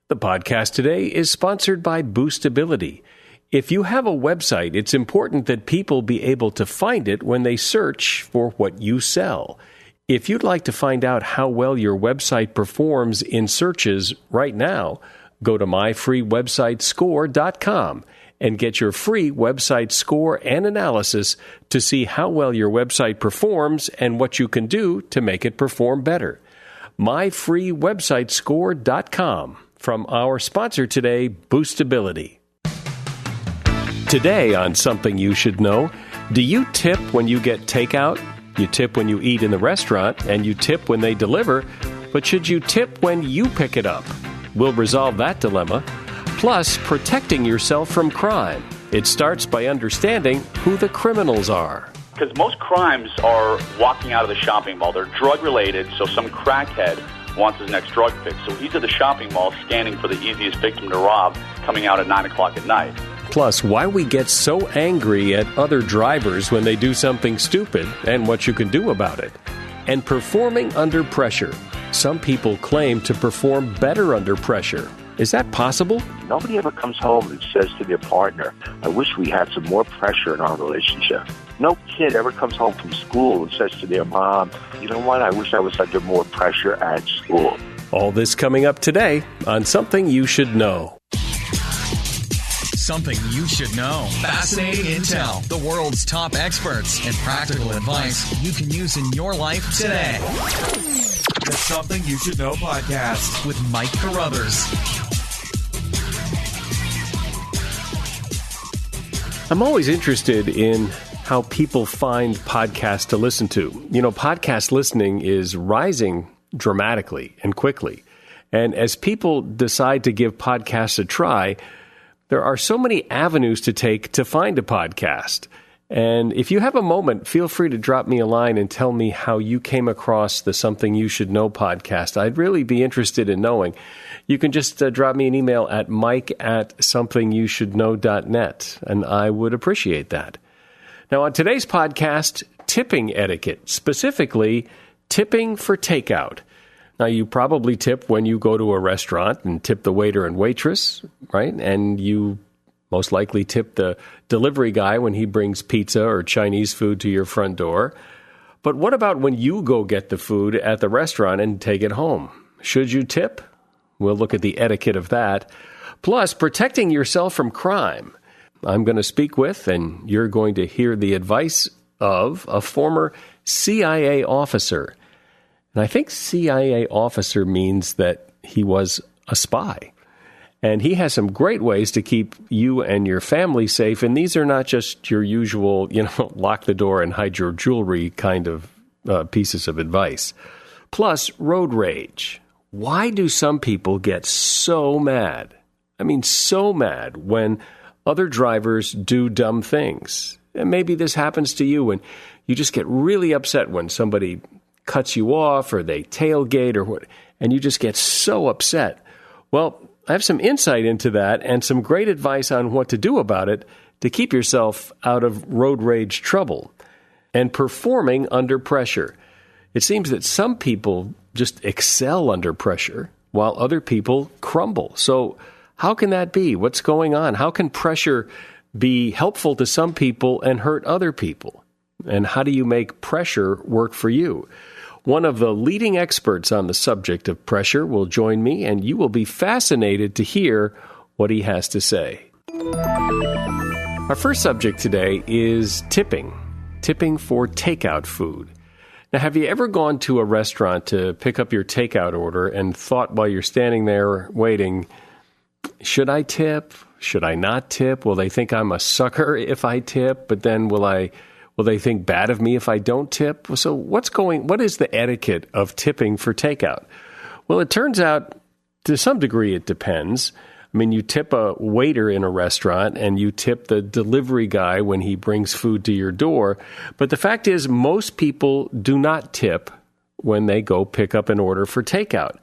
The podcast today is sponsored by Boostability. If you have a website, it's important that people be able to find it when they search for what you sell. If you'd like to find out how well your website performs in searches right now, go to myfreewebsitescore.com and get your free website score and analysis to see how well your website performs and what you can do to make it perform better. myfreewebsitescore.com. From our sponsor today, Boostability. Today on Something You Should Know, do you tip when you get takeout? You tip when you eat in the restaurant, and you tip when they deliver, but should you tip when you pick it up? We'll resolve that dilemma. Plus, protecting yourself from crime. It starts by understanding who the criminals are. Because most crimes are walking out of the shopping mall. They're drug-related, so some crackhead wants his next drug fix. So he's at the shopping mall scanning for the easiest victim to rob, coming out at 9 o'clock at night. Plus, why we get so angry at other drivers when they do something stupid and what you can do about it. And performing under pressure. Some people claim to perform better under pressure. Is that possible? Nobody ever comes home and says to their partner, I wish we had some more pressure in our relationship. No kid ever comes home from school and says to their mom, you know what, I wish I was under more pressure at school. All this coming up today on Something You Should Know. Something you should know. Fascinating intel, the world's top experts, and practical advice you can use in your life today. The Something You Should Know podcast with Mike Carruthers. I'm always interested in how people find podcasts to listen to. You know, podcast listening is rising dramatically and quickly. And as people decide to give podcasts a try, there are so many avenues to take to find a podcast. And if you have a moment, feel free to drop me a line and tell me how you came across the Something You Should Know podcast. I'd really be interested in knowing. You can just drop me an email at mike@somethingyoushouldknow.net, and I would appreciate that. Now, on today's podcast, tipping etiquette, specifically tipping for takeout. Now, you probably tip when you go to a restaurant and tip the waiter and waitress, right? And you most likely tip the delivery guy when he brings pizza or Chinese food to your front door. But what about when you go get the food at the restaurant and take it home? Should you tip? We'll look at the etiquette of that. Plus, protecting yourself from crime. I'm going to speak with, and you're going to hear the advice of, a former CIA officer. And I think CIA officer means that he was a spy. And he has some great ways to keep you and your family safe. And these are not just your usual, lock the door and hide your jewelry kind of pieces of advice. Plus, road rage. Why do some people get so mad? I mean, so mad when other drivers do dumb things. And maybe this happens to you and you just get really upset when somebody cuts you off or they tailgate or what, and you just get so upset. Well, I have some insight into that and some great advice on what to do about it to keep yourself out of road rage trouble. And performing under pressure. It seems that some people just excel under pressure while other people crumble. So how can that be? What's going on? How can pressure be helpful to some people and hurt other people? And how do you make pressure work for you? One of the leading experts on the subject of pressure will join me, and you will be fascinated to hear what he has to say. Our first subject today is tipping for takeout food. Now, have you ever gone to a restaurant to pick up your takeout order and thought while you're standing there waiting, should I tip? Should I not tip? Will they think I'm a sucker if I tip? But then will they think bad of me if I don't tip? So what is the etiquette of tipping for takeout? Well, it turns out to some degree it depends. I mean, you tip a waiter in a restaurant and you tip the delivery guy when he brings food to your door. But the fact is, most people do not tip when they go pick up an order for takeout.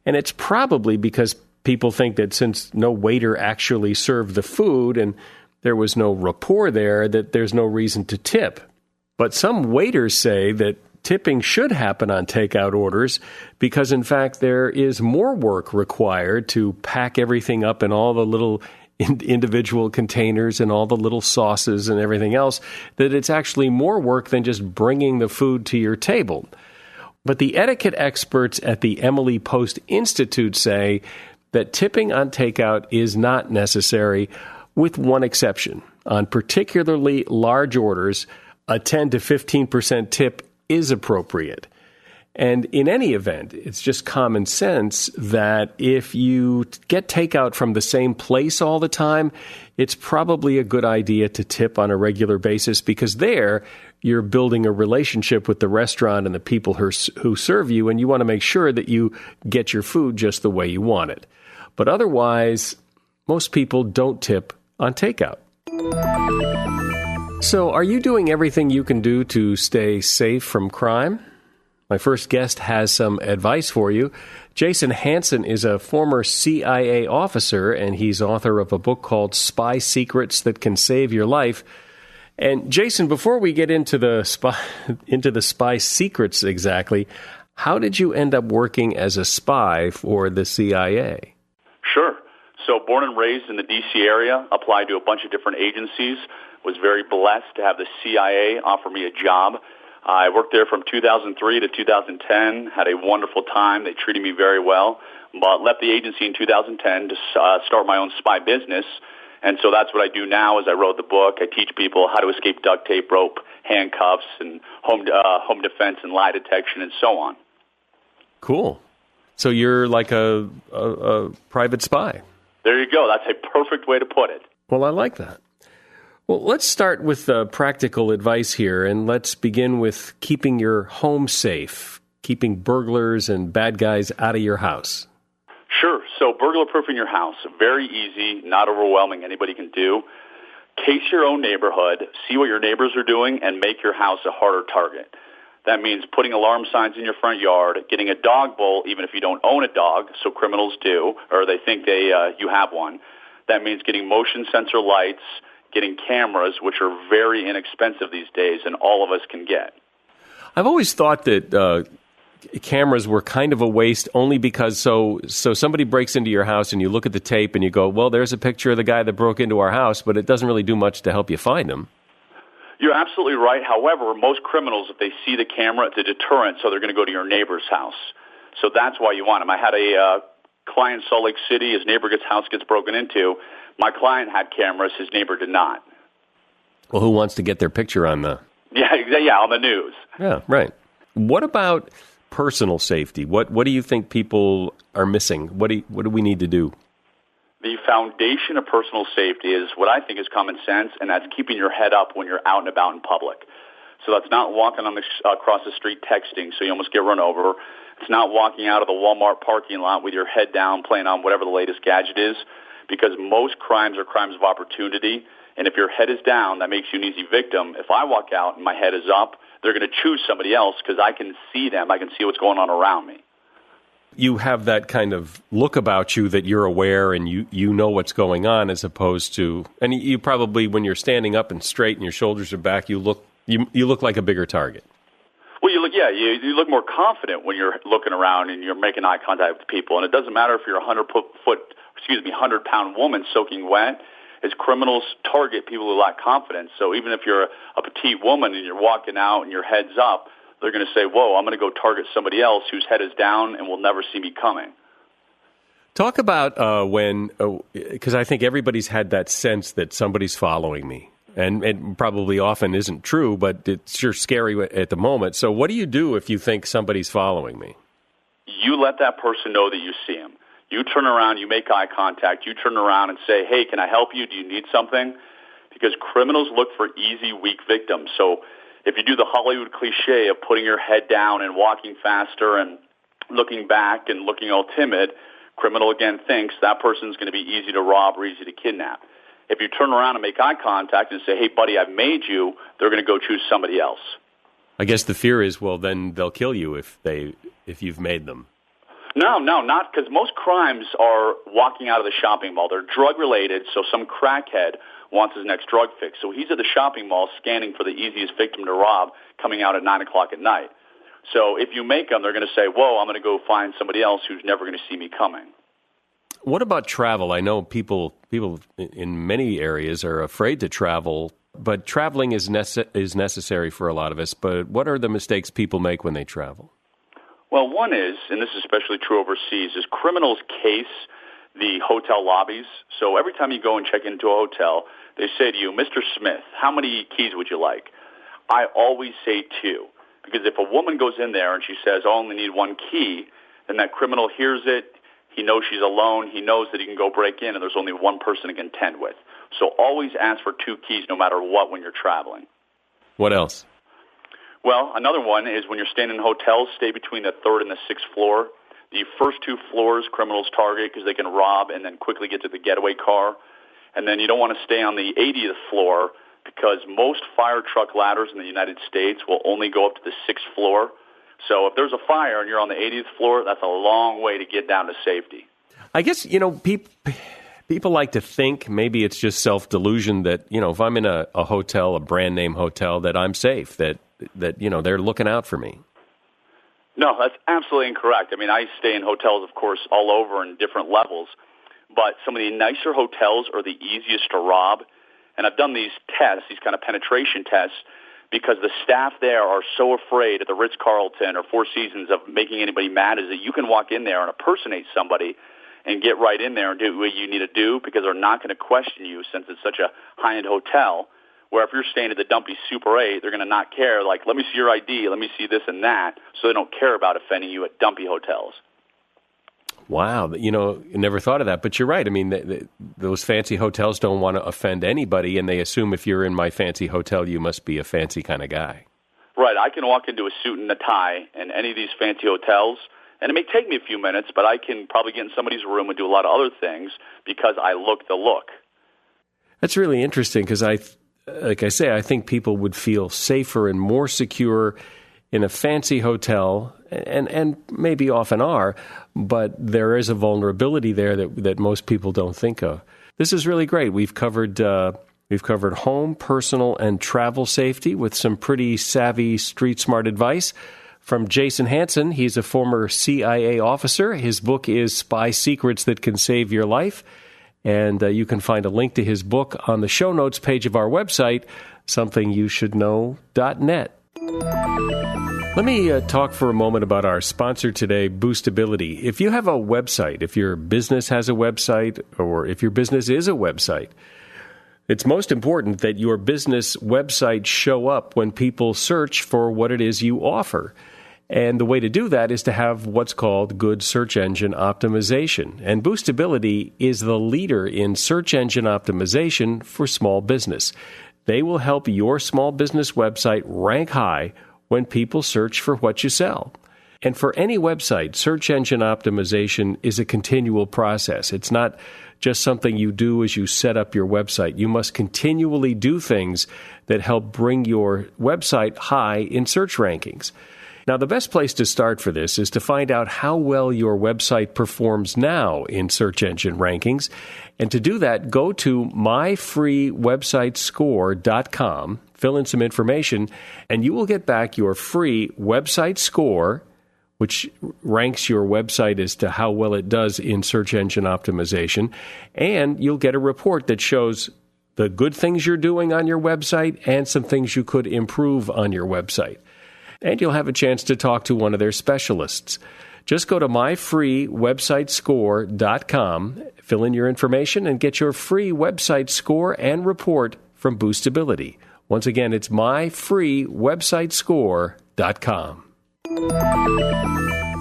And it's probably because people think that since no waiter actually served the food and there was no rapport there, that there's no reason to tip. But some waiters say that tipping should happen on takeout orders because, in fact, there is more work required to pack everything up in all the little individual containers and all the little sauces and everything else, that it's actually more work than just bringing the food to your table. But the etiquette experts at the Emily Post Institute say that tipping on takeout is not necessary, with one exception. On particularly large orders, a 10 to 15% tip is appropriate. And in any event, it's just common sense that if you get takeout from the same place all the time, it's probably a good idea to tip on a regular basis because there you're building a relationship with the restaurant and the people who serve you, and you want to make sure that you get your food just the way you want it. But otherwise, most people don't tip on takeout. So are you doing everything you can do to stay safe from crime? My first guest has some advice for you. Jason Hanson is a former CIA officer, and he's author of a book called Spy Secrets That Can Save Your Life. And Jason, before we get into the spy secrets exactly, how did you end up working as a spy for the CIA? Sure. So born and raised in the D.C. area, applied to a bunch of different agencies, was very blessed to have the CIA offer me a job. I worked there from 2003 to 2010, had a wonderful time. They treated me very well, but left the agency in 2010 to start my own spy business. And so that's what I do now is I wrote the book. I teach people how to escape duct tape, rope, handcuffs, and home defense and lie detection and so on. Cool. So you're like a private spy. There you go. That's a perfect way to put it. Well, I like that. Well, let's start with practical advice here, and let's begin with keeping your home safe, keeping burglars and bad guys out of your house. Sure. So burglar-proofing your house, very easy, not overwhelming, anybody can do. Case your own neighborhood, see what your neighbors are doing, and make your house a harder target. That means putting alarm signs in your front yard, getting a dog bowl, even if you don't own a dog, so criminals do, or they think you have one. That means getting motion sensor lights, getting cameras, which are very inexpensive these days, and all of us can get. I've always thought that cameras were kind of a waste only because so somebody breaks into your house and you look at the tape and you go, well, there's a picture of the guy that broke into our house, but it doesn't really do much to help you find him. You're absolutely right. However, most criminals, if they see the camera, it's a deterrent, so they're going to go to your neighbor's house. So that's why you want them. I had a client in Salt Lake City. His neighbor's house gets broken into. My client had cameras. His neighbor did not. Well, who wants to get their picture on the... Yeah, on the news. Yeah, right. What about personal safety? What do you think people are missing? What do we need to do? The foundation of personal safety is what I think is common sense, and that's keeping your head up when you're out and about in public. So that's not walking across the street texting so you almost get run over. It's not walking out of the Walmart parking lot with your head down playing on whatever the latest gadget is, because most crimes are crimes of opportunity, and if your head is down, that makes you an easy victim. If I walk out and my head is up, they're going to choose somebody else because I can see them. I can see what's going on around me. You have that kind of look about you that you're aware and you know what's going on, as opposed to, and you probably, when you're standing up and straight and your shoulders are back, you look like a bigger target. Well, you look more confident when you're looking around and you're making eye contact with people. And it doesn't matter if you're a 100-pound woman soaking wet. As criminals target people who lack confidence. So even if you're a petite woman and you're walking out and your head's up, they're going to say, whoa, I'm going to go target somebody else whose head is down and will never see me coming. Talk about because I think everybody's had that sense that somebody's following me. And it probably often isn't true, but it's sure scary at the moment. So what do you do if you think somebody's following me? You let that person know that you see him. You turn around, you make eye contact, you turn around and say, hey, can I help you? Do you need something? Because criminals look for easy, weak victims. So if you do the Hollywood cliche of putting your head down and walking faster and looking back and looking all timid, criminal again thinks that person's going to be easy to rob or easy to kidnap. If you turn around and make eye contact and say, hey, buddy, I've made you, they're going to go choose somebody else. I guess the fear is, well, then they'll kill you if you've made them. No, not because most crimes are walking out of the shopping mall. They're drug-related, so some crackhead wants his next drug fix. So he's at the shopping mall scanning for the easiest victim to rob coming out at 9 o'clock at night. So if you make them, they're going to say, whoa, I'm going to go find somebody else who's never going to see me coming. What about travel? I know people in many areas are afraid to travel, but traveling is necessary for a lot of us. But what are the mistakes people make when they travel? Well, one is, and this is especially true overseas, is criminals case the hotel lobbies. So every time you go and check into a hotel, they say to you, Mr. Smith, how many keys would you like? I always say 2, because if a woman goes in there and she says, I only need 1 key, then that criminal hears it. He knows she's alone. He knows that he can go break in, and there's only one person to contend with. So always ask for 2 keys no matter what when you're traveling. What else? Well, another one is when you're staying in hotels, stay between the 3rd and the 6th floor. The first 2 floors, criminals target because they can rob and then quickly get to the getaway car. And then you don't want to stay on the 80th floor because most fire truck ladders in the United States will only go up to the 6th floor. So if there's a fire and you're on the 80th floor, that's a long way to get down to safety. I guess, people like to think, maybe it's just self-delusion that, if I'm in a hotel, a brand-name hotel, that I'm safe, that they're looking out for me. No, that's absolutely incorrect. I mean, I stay in hotels, of course, all over in different levels, but some of the nicer hotels are the easiest to rob. And I've done these tests, these kind of penetration tests, because the staff there are so afraid at the Ritz-Carlton or Four Seasons of making anybody mad, is that you can walk in there and impersonate somebody and get right in there and do what you need to do, because they're not going to question you since it's such a high-end hotel, where if you're staying at the dumpy Super 8, they're going to not care, like, let me see your ID, let me see this and that, so they don't care about offending you at dumpy hotels. Wow, never thought of that, but you're right. I mean, those fancy hotels don't want to offend anybody, and they assume if you're in my fancy hotel, you must be a fancy kind of guy. Right, I can walk into a suit and a tie in any of these fancy hotels, and it may take me a few minutes, but I can probably get in somebody's room and do a lot of other things because I look the look. That's really interesting because like I say, I think people would feel safer and more secure in a fancy hotel, and maybe often are, but there is a vulnerability there that most people don't think of. This is really great. We've covered home, personal, and travel safety with some pretty savvy, street-smart advice from Jason Hanson. He's a former CIA officer. His book is Spy Secrets That Can Save Your Life, and you can find a link to his book on the show notes page of our website, somethingyoushouldknow.net. Let me talk for a moment about our sponsor today, Boostability. If you have a website, if your business has a website, or if your business is a website, it's most important that your business website show up when people search for what it is you offer. And the way to do that is to have what's called good search engine optimization. And Boostability is the leader in search engine optimization for small business. They will help your small business website rank high when people search for what you sell. And for any website, search engine optimization is a continual process. It's not just something you do as you set up your website. You must continually do things that help bring your website high in search rankings. Now, the best place to start for this is to find out how well your website performs now in search engine rankings. And to do that, go to myfreewebsitescore.com, fill in some information, and you will get back your free website score, which ranks your website as to how well it does in search engine optimization. And you'll get a report that shows the good things you're doing on your website and some things you could improve on your website. And you'll have a chance to talk to one of their specialists. Just go to myfreewebsitescore.com, fill in your information, and get your free website score and report from Boostability. Once again, it's myfreewebsitescore.com.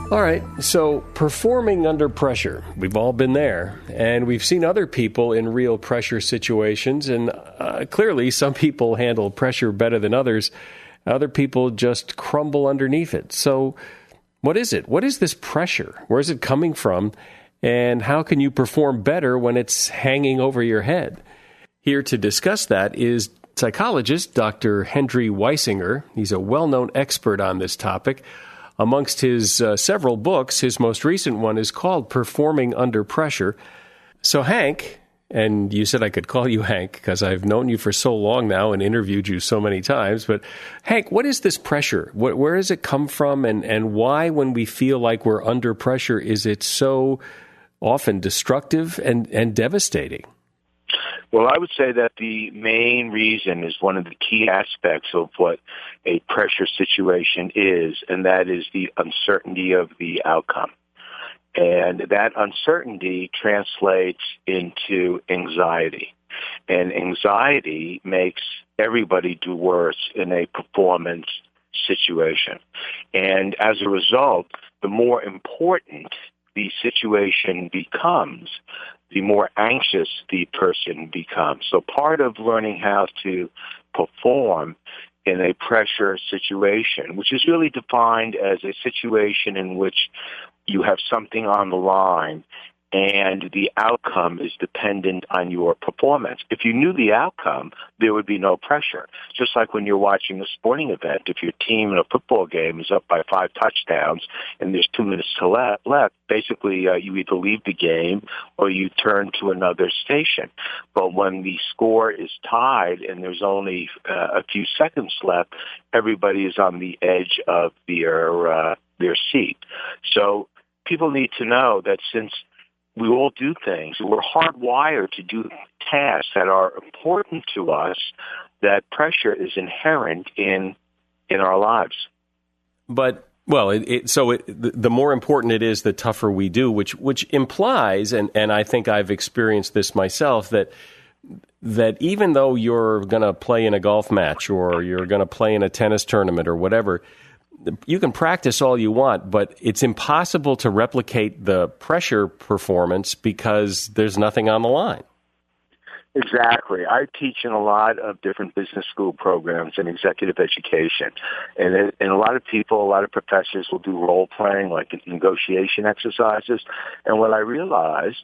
All right, so performing under pressure. We've all been there, and we've seen other people in real pressure situations, and clearly some people handle pressure better than others. Other people just crumble underneath it. So what is it? What is this pressure? Where is it coming from? And how can you perform better when it's hanging over your head? Here to discuss that is psychologist Dr. Hendrie Weisinger. He's a well-known expert on this topic. Amongst his several books, his most recent one is called Performing Under Pressure. So, Hank, And you said I could call you Hank because I've known you for so long now and interviewed you so many times. But Hank, what is this pressure? Where does it come from? And why, when we feel like we're under pressure, is it so often destructive and devastating? Well, I would say that the main reason is one of the key aspects of what a pressure situation is, and that is the uncertainty of the outcome. And that uncertainty translates into anxiety. And anxiety makes everybody do worse in a performance situation. And as a result, the more important the situation becomes, the more anxious the person becomes. So part of learning how to perform in a pressure situation, which is really defined as a situation in which you have something on the line and the outcome is dependent on your performance. If you knew the outcome, there would be no pressure. Just like when you're watching a sporting event, if your team in a football game is up by 5 touchdowns and there's 2 minutes to left, basically you either leave the game or you turn to another station. But when the score is tied and there's only a few seconds left, everybody is on the edge of their seat. So people need to know that since we all do things, we're hardwired to do tasks that are important to us, that pressure is inherent in our lives. But, well, the more important it is, the tougher we do, which implies, and I think I've experienced this myself, that even though you're going to play in a golf match or you're going to play in a tennis tournament or whatever, you can practice all you want, but it's impossible to replicate the pressure performance because there's nothing on the line. Exactly. I teach in a lot of different business school programs and executive education. And a lot of people, a lot of professors will do role-playing, like negotiation exercises. And what I realized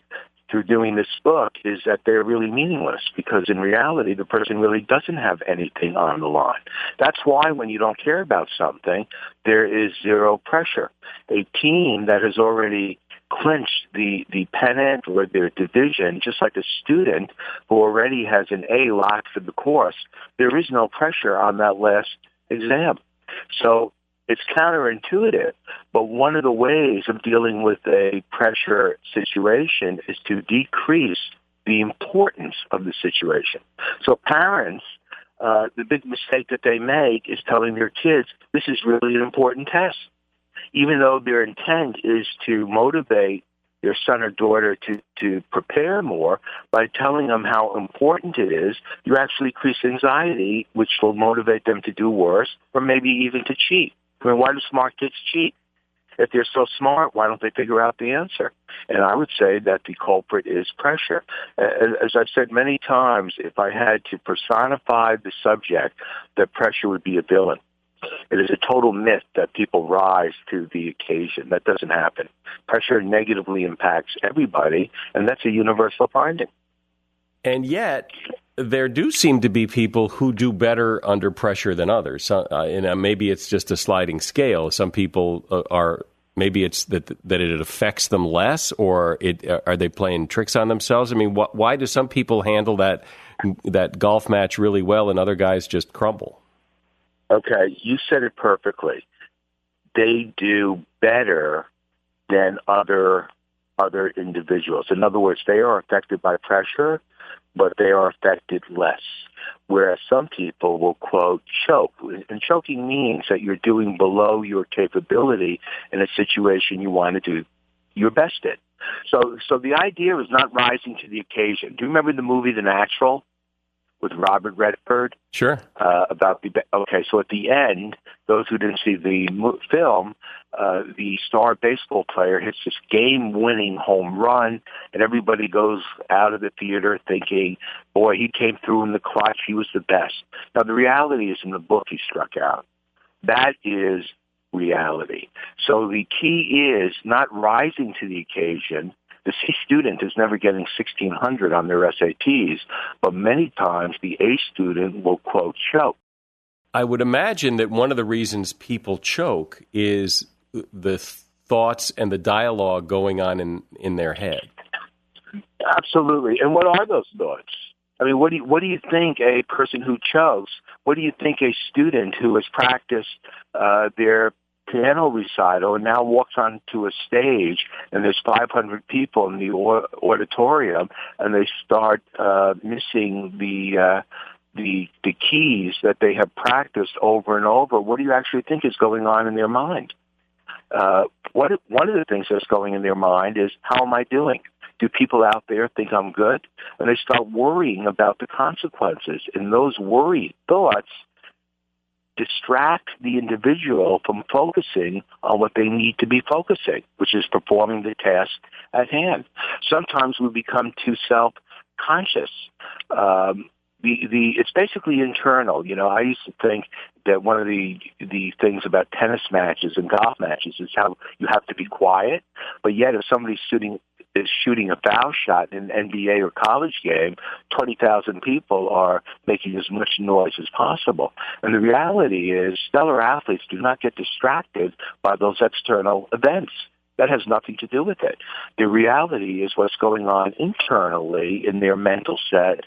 through doing this book is that they're really meaningless because in reality, the person really doesn't have anything on the line. That's why when you don't care about something, there is zero pressure. A team that has already clinched the pennant or their division, just like a student who already has an A locked for the course, there is no pressure on that last exam. So it's counterintuitive, but one of the ways of dealing with a pressure situation is to decrease the importance of the situation. So parents, the big mistake that they make is telling their kids, this is really an important test, even though their intent is to motivate their son or daughter to prepare more. By telling them how important it is, you actually increase anxiety, which will motivate them to do worse or maybe even to cheat. I mean, why do smart kids cheat? If they're so smart, why don't they figure out the answer? And I would say that the culprit is pressure. As I've said many times, if I had to personify the subject, that pressure would be a villain. It is a total myth that people rise to the occasion. That doesn't happen. Pressure negatively impacts everybody, and that's a universal finding. And yet, there do seem to be people who do better under pressure than others. And maybe it's just a sliding scale. Some people maybe it's that it affects them less, or are they playing tricks on themselves? I mean, why do some people handle that golf match really well and other guys just crumble? Okay, you said it perfectly. They do better than other individuals. In other words, they are affected by pressure, but they are affected less. Whereas some people will, quote, choke. And choking means that you're doing below your capability in a situation you want to do your best in. So the idea is not rising to the occasion. Do you remember the movie The Natural with Robert Redford? Sure. So at the end, those who didn't see the film, the star baseball player hits this game-winning home run, and everybody goes out of the theater thinking, boy, he came through in the clutch, he was the best. Now, the reality is in the book he struck out. That is reality. So the key is not rising to the occasion. The C student is never getting 1,600 on their SATs, but many times the A student will, quote, choke. I would imagine that one of the reasons people choke is the thoughts and the dialogue going on in their head. Absolutely. And what are those thoughts? I mean, what do you think a person who chokes? What do you think a student who has practiced their piano recital and now walks onto a stage and there's 500 people in the auditorium and they start missing the keys that they have practiced over and over? What do you actually think is going on in their mind? One of the things that's going in their mind is, how am I doing? Do people out there think I'm good? And they start worrying about the consequences. And those worried thoughts distract the individual from focusing on what they need to be focusing, which is performing the task at hand. Sometimes we become too self-conscious. It's basically internal. You know, I used to think that one of the things about tennis matches and golf matches is how you have to be quiet, but yet if somebody's shooting a foul shot in an NBA or college game, 20,000 people are making as much noise as possible. And the reality is stellar athletes do not get distracted by those external events. That has nothing to do with it. The reality is what's going on internally in their mental set.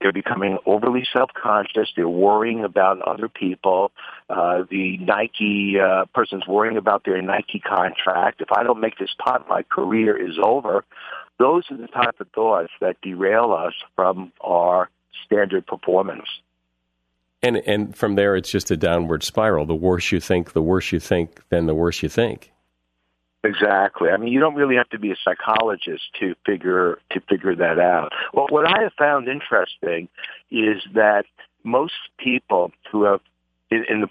They're becoming overly self-conscious. They're worrying about other people. The Nike person's worrying about their Nike contract. If I don't make this putt, my career is over. Those are the type of thoughts that derail us from our standard performance. And from there, it's just a downward spiral. The worse you think, then the worse you think. Exactly. I mean, you don't really have to be a psychologist to figure that out. Well, what I have found interesting is that most people who have in the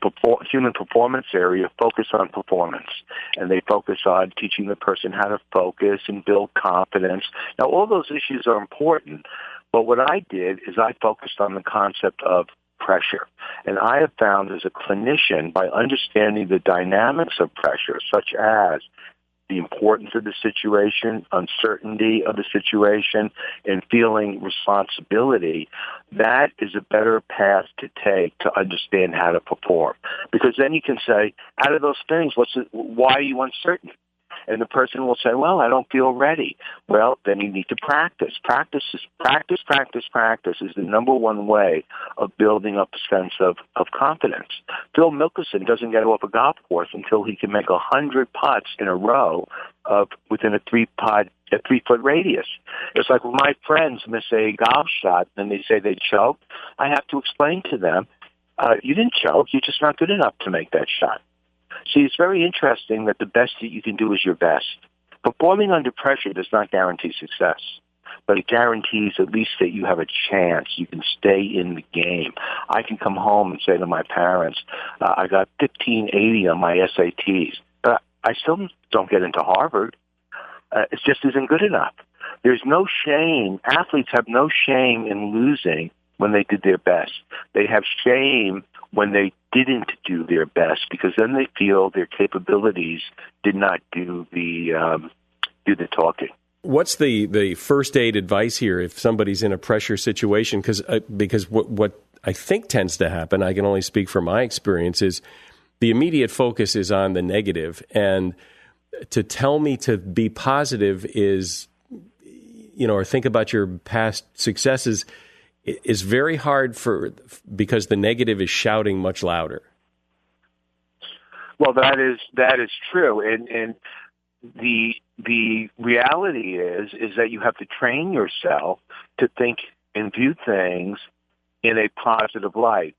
human performance area focus on performance, and they focus on teaching the person how to focus and build confidence. Now, all those issues are important, but what I did is I focused on the concept of pressure. And I have found as a clinician, by understanding the dynamics of pressure, such as the importance of the situation, uncertainty of the situation, and feeling responsibility, that is a better path to take to understand how to perform. Because then you can say, out of those things, why are you uncertain? And the person will say, well, I don't feel ready. Well, then you need to practice. Practice is the number one way of building up a sense of confidence. Phil Mickelson doesn't get off a golf course until he can make 100 putts in a row within a 3-foot radius. It's like when my friends miss a golf shot and they say they choked, I have to explain to them, you didn't choke, you're just not good enough to make that shot. See, it's very interesting that the best that you can do is your best. Performing under pressure does not guarantee success, but it guarantees at least that you have a chance. You can stay in the game. I can come home and say to my parents, I got 1580 on my SATs, but I still don't get into Harvard. It just isn't good enough. There's no shame. Athletes have no shame in losing when they did their best. They have shame when they didn't do their best, because then they feel their capabilities did not do the talking. What's the first aid advice here if somebody's in a pressure situation? Because what I think tends to happen, I can only speak from my experience, is the immediate focus is on the negative, and to tell me to be positive is, or think about your past successes, is very hard because the negative is shouting much louder. Well, that is true, and the reality is that you have to train yourself to think and view things in a positive light.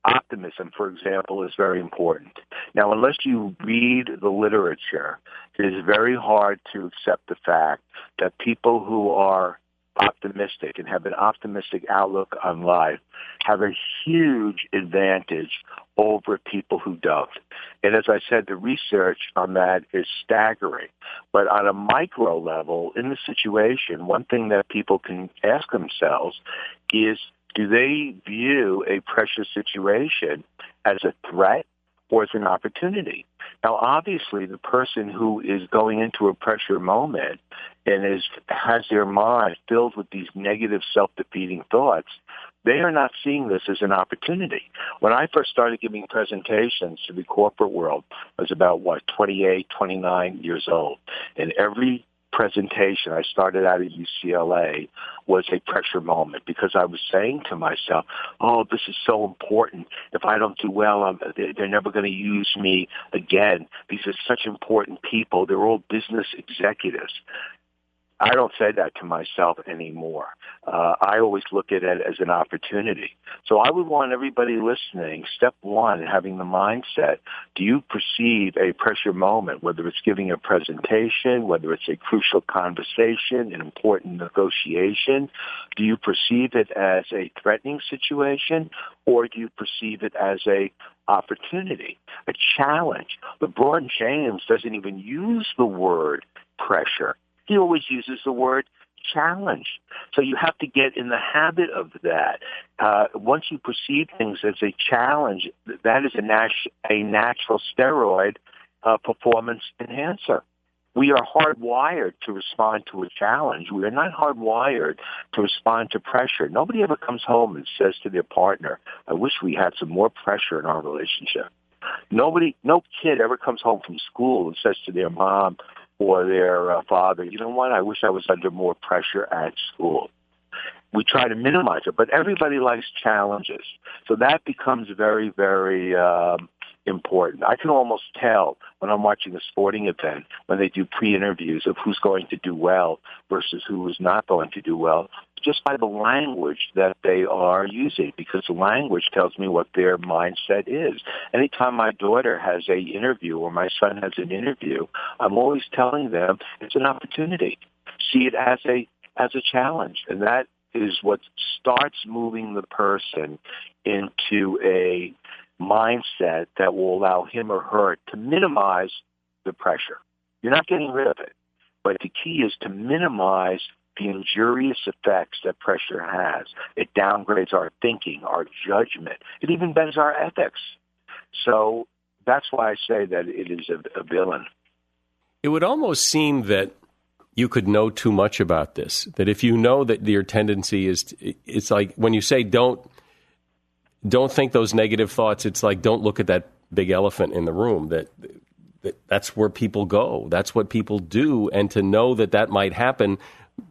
Optimism, for example, is very important. Now, unless you read the literature, it is very hard to accept the fact that people who are optimistic and have an optimistic outlook on life have a huge advantage over people who don't. And as I said, the research on that is staggering. But on a micro level, in the situation, one thing that people can ask themselves is, do they view a pressure situation as a threat or as an opportunity? Now, obviously, the person who is going into a pressure moment and has their mind filled with these negative self-defeating thoughts, they are not seeing this as an opportunity. When I first started giving presentations to the corporate world, I was about, 28, 29 years old. And every presentation I started out at UCLA was a pressure moment because I was saying to myself, oh, this is so important. If I don't do well, they're never going to use me again. These are such important people. They're all business executives. I don't say that to myself anymore. I always look at it as an opportunity. So I would want everybody listening, step one, having the mindset, do you perceive a pressure moment, whether it's giving a presentation, whether it's a crucial conversation, an important negotiation? Do you perceive it as a threatening situation, or do you perceive it as a opportunity, a challenge? LeBron James doesn't even use the word pressure. He always uses the word challenge. So you have to get in the habit of that. Once you perceive things as a challenge, that is a natural steroid performance enhancer. We are hardwired to respond to a challenge. We are not hardwired to respond to pressure. Nobody ever comes home and says to their partner, I wish we had some more pressure in our relationship. No kid ever comes home from school and says to their mom or their father, you know what, I wish I was under more pressure at school. We try to minimize it, but everybody likes challenges. So that becomes very, very important. I can almost tell when I'm watching a sporting event, when they do pre-interviews of who's going to do well versus who is not going to do well, just by the language that they are using, because the language tells me what their mindset is. Anytime my daughter has an interview or my son has an interview, I'm always telling them it's an opportunity. See it as a challenge, and that is what starts moving the person into a mindset that will allow him or her to minimize the pressure. You're not getting rid of it, but the key is to minimize the injurious effects that pressure has. It downgrades our thinking, our judgment. It even bends our ethics. So that's why I say that it is a villain. It would almost seem that you could know too much about this, that if you know that your tendency is, it's like when you say don't think those negative thoughts, it's like don't look at that big elephant in the room, that's where people go. That's what people do. And to know that might happen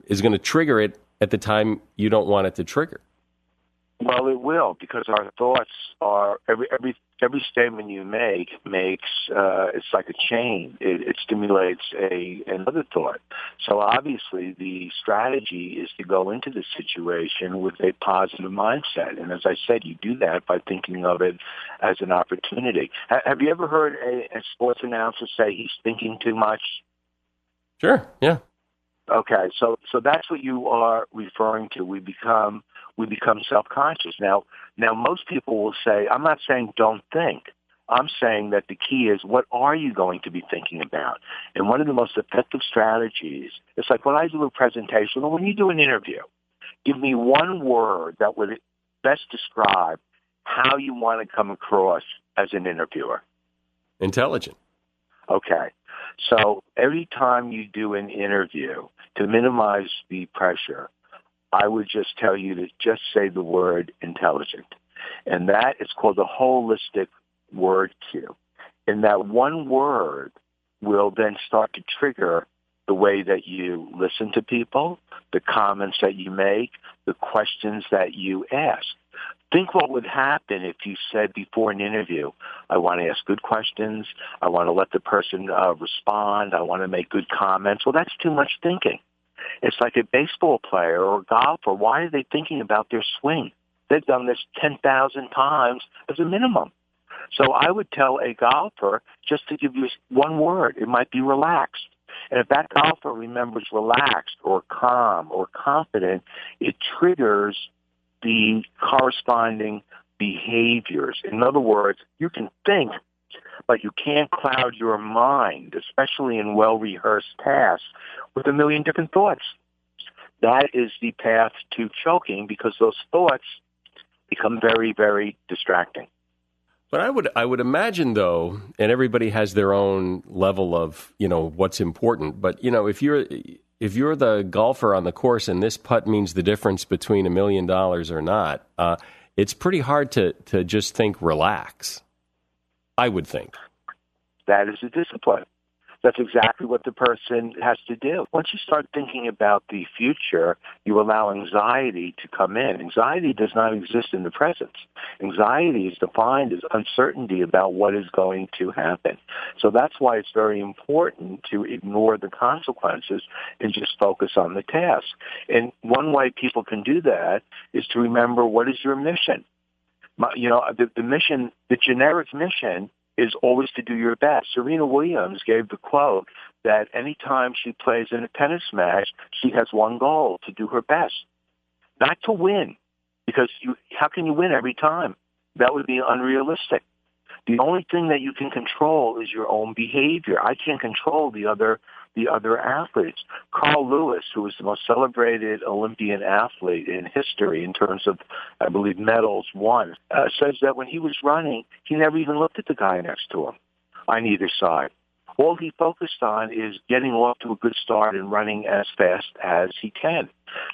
is going to trigger it at the time you don't want it to trigger. Well, it will, because our thoughts are every statement you make makes it's like a chain. It stimulates another thought. So obviously, the strategy is to go into the situation with a positive mindset. And as I said, you do that by thinking of it as an opportunity. Have you ever heard a sports announcer say he's thinking too much? Sure. Yeah. Okay, so that's what you are referring to. We become self-conscious. Now most people will say, I'm not saying don't think. I'm saying that the key is, what are you going to be thinking about? And one of the most effective strategies, it's like when I do a presentation or when you do an interview, give me one word that would best describe how you want to come across as an interviewer. Intelligent. Okay. So every time you do an interview, to minimize the pressure, I would just tell you to just say the word intelligent. And that is called a holistic word cue. And that one word will then start to trigger the way that you listen to people, the comments that you make, the questions that you ask. Think what would happen if you said before an interview, I want to ask good questions, I want to let the person respond, I want to make good comments. Well, that's too much thinking. It's like a baseball player or a golfer. Why are they thinking about their swing? They've done this 10,000 times as a minimum. So I would tell a golfer just to give you one word. It might be relaxed. And if that golfer remembers relaxed or calm or confident, it triggers the corresponding behaviors. In other words, you can think, but you can't cloud your mind, especially in well-rehearsed tasks, with a million different thoughts. That is the path to choking, because those thoughts become very, very distracting. But I would imagine, though, and everybody has their own level of, what's important. But, if you're the golfer on the course and this putt means the difference between $1 million or not, it's pretty hard to just think relax, I would think. That is a discipline. That's exactly what the person has to do. Once you start thinking about the future, you allow anxiety to come in. Anxiety does not exist in the present. Anxiety is defined as uncertainty about what is going to happen. So that's why it's very important to ignore the consequences and just focus on the task. And one way people can do that is to remember, what is your mission? The mission, the generic mission, is always to do your best. Serena Williams gave the quote that anytime she plays in a tennis match, she has one goal: to do her best, not to win, because how can you win every time? That would be unrealistic. The only thing that you can control is your own behavior. I can't control the other athletes. Carl Lewis, who was the most celebrated Olympian athlete in history in terms of, I believe, medals won, says that when he was running, he never even looked at the guy next to him on either side. All he focused on is getting off to a good start and running as fast as he can.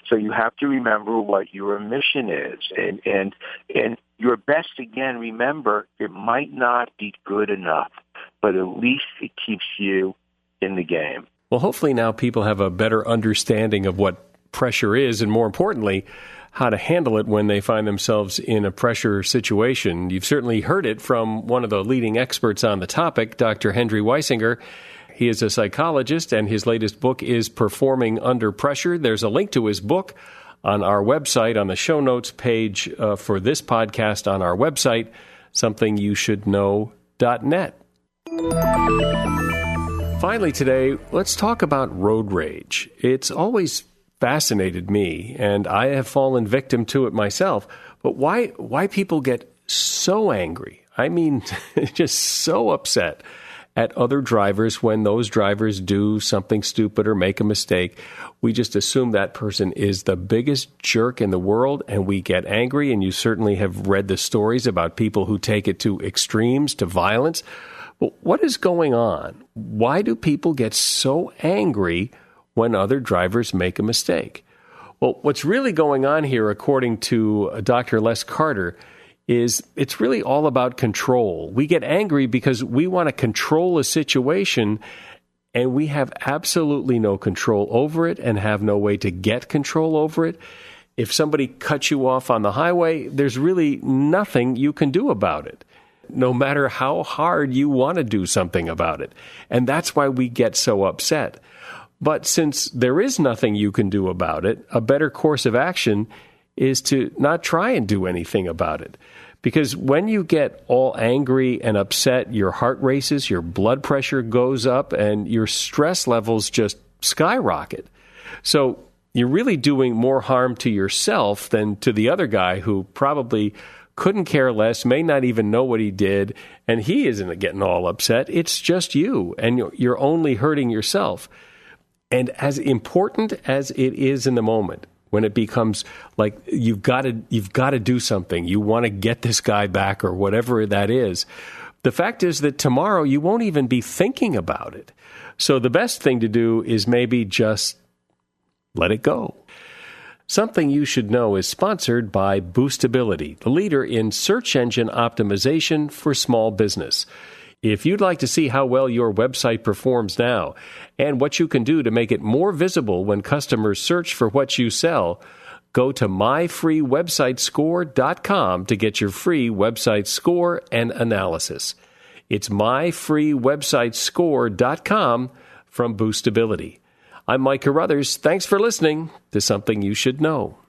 So you have to remember what your mission is. And your best, again, remember, it might not be good enough, but at least it keeps you in the game. Well, hopefully now people have a better understanding of what pressure is, and more importantly, how to handle it when they find themselves in a pressure situation. You've certainly heard it from one of the leading experts on the topic, Dr. Hendrie Weisinger. He is a psychologist, and his latest book is Performing Under Pressure. There's a link to his book on our website, on the show notes page for this podcast on our website, somethingyoushouldknow.net. Finally today, let's talk about road rage. It's always fascinated me, and I have fallen victim to it myself. But why people get so angry? I mean, just so upset at other drivers when those drivers do something stupid or make a mistake. We just assume that person is the biggest jerk in the world, and we get angry. And you certainly have read the stories about people who take it to extremes, to violence. But what is going on? Why do people get so angry when other drivers make a mistake? Well, what's really going on here, according to Dr. Les Carter, is it's really all about control. We get angry because we want to control a situation, and we have absolutely no control over it and have no way to get control over it. If somebody cuts you off on the highway, there's really nothing you can do about it, no matter how hard you want to do something about it. And that's why we get so upset. But since there is nothing you can do about it, a better course of action is to not try and do anything about it. Because when you get all angry and upset, your heart races, your blood pressure goes up, and your stress levels just skyrocket. So you're really doing more harm to yourself than to the other guy, who probably couldn't care less, may not even know what he did, and he isn't getting all upset. It's just you, and you're only hurting yourself. And as important as it is in the moment, when it becomes like you've got to do something, you want to get this guy back or whatever that is, the fact is that tomorrow you won't even be thinking about it. So the best thing to do is maybe just let it go. Something You Should Know is sponsored by Boostability, the leader in search engine optimization for small business. If you'd like to see how well your website performs now and what you can do to make it more visible when customers search for what you sell, go to myfreewebsitescore.com to get your free website score and analysis. It's myfreewebsitescore.com from Boostability. I'm Mike Carruthers. Thanks for listening to Something You Should Know.